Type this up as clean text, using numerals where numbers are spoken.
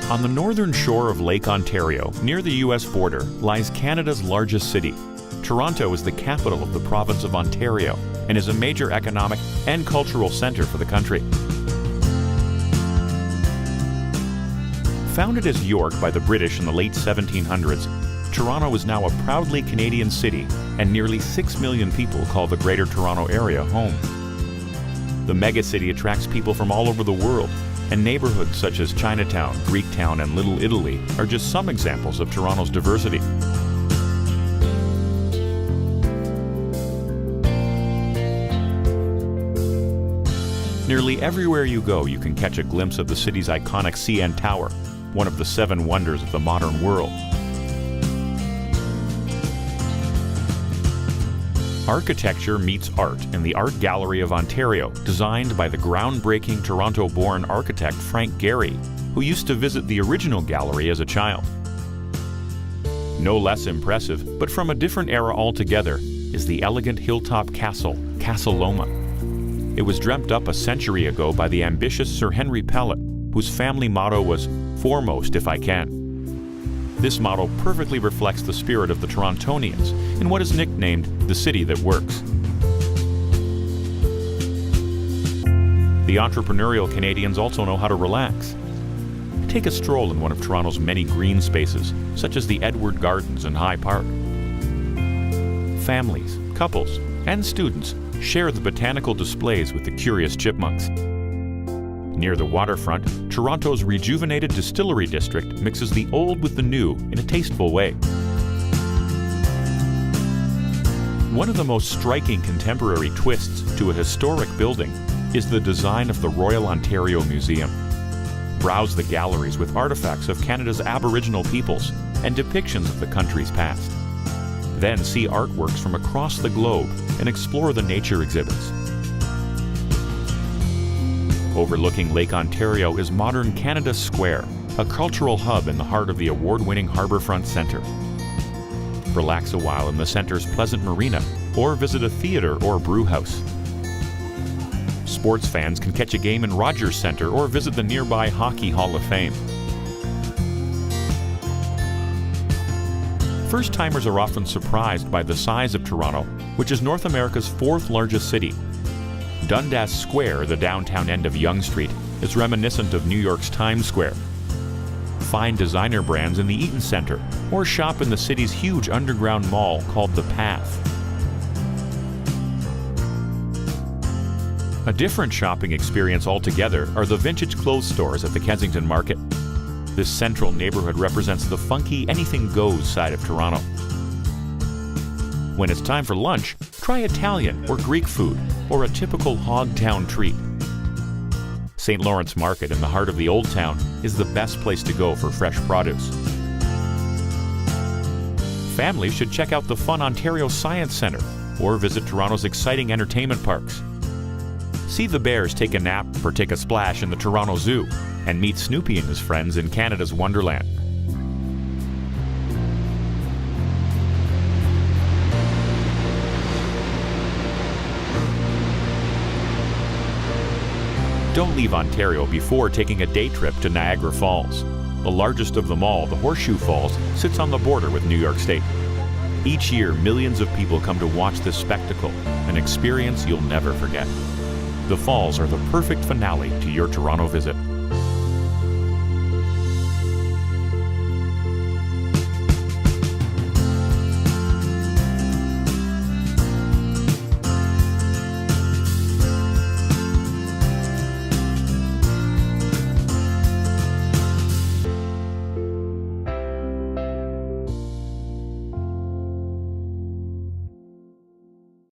On the northern shore of Lake Ontario, near the U.S. border, lies Canada's largest city. Toronto is the capital of the province of Ontario and is a major economic and cultural centre for the country. Founded as York by the British in the late 1700s, Toronto is now a proudly Canadian city, and nearly 6 million people call the Greater Toronto Area home. The megacity attracts people from all over the world, and neighborhoods such as Chinatown, Greektown, and Little Italy are just some examples of Toronto's diversity. Nearly everywhere you go, you can catch a glimpse of the city's iconic CN Tower, one of the 7 wonders of the modern world. Architecture meets art in the Art Gallery of Ontario, designed by the groundbreaking Toronto-born architect Frank Gehry, who used to visit the original gallery as a child. No less impressive, but from a different era altogether, is the elegant hilltop castle, Castle Loma. It was dreamt up a century ago by the ambitious Sir Henry Pellet, whose family motto was, "Foremost if I can." This motto perfectly reflects the spirit of the Torontonians in what is nicknamed the city that works. The entrepreneurial Canadians also know how to relax. Take a stroll in one of Toronto's many green spaces, such as the Edward Gardens and High Park. Families, couples, and students share the botanical displays with the curious chipmunks. Near the waterfront, Toronto's rejuvenated distillery district mixes the old with the new in a tasteful way. One of the most striking contemporary twists to a historic building is the design of the Royal Ontario Museum. Browse the galleries with artifacts of Canada's Aboriginal peoples and depictions of the country's past. Then see artworks from across the globe and explore the nature exhibits. Overlooking Lake Ontario is modern Canada Square, a cultural hub in the heart of the award-winning Harbourfront Centre. Relax a while in the centre's pleasant marina, or visit a theatre or brewhouse. Sports fans can catch a game in Rogers Centre or visit the nearby Hockey Hall of Fame. First-timers are often surprised by the size of Toronto, which is North America's 4th largest city. Dundas Square, the downtown end of Yonge Street, is reminiscent of New York's Times Square. Find designer brands in the Eaton Centre, or shop in the city's huge underground mall called The Path. A different shopping experience altogether are the vintage clothes stores at the Kensington Market. This central neighborhood represents the funky anything-goes side of Toronto. When it's time for lunch, try Italian or Greek food, or a typical Hogtown treat. St. Lawrence Market in the heart of the Old Town is the best place to go for fresh produce. Families should check out the fun Ontario Science Centre or visit Toronto's exciting entertainment parks. See the bears take a nap or take a splash in the Toronto Zoo and meet Snoopy and his friends in Canada's Wonderland. Don't leave Ontario before taking a day trip to Niagara Falls. The largest of them all, the Horseshoe Falls, sits on the border with New York State. Each year, millions of people come to watch this spectacle, an experience you'll never forget. The falls are the perfect finale to your Toronto visit.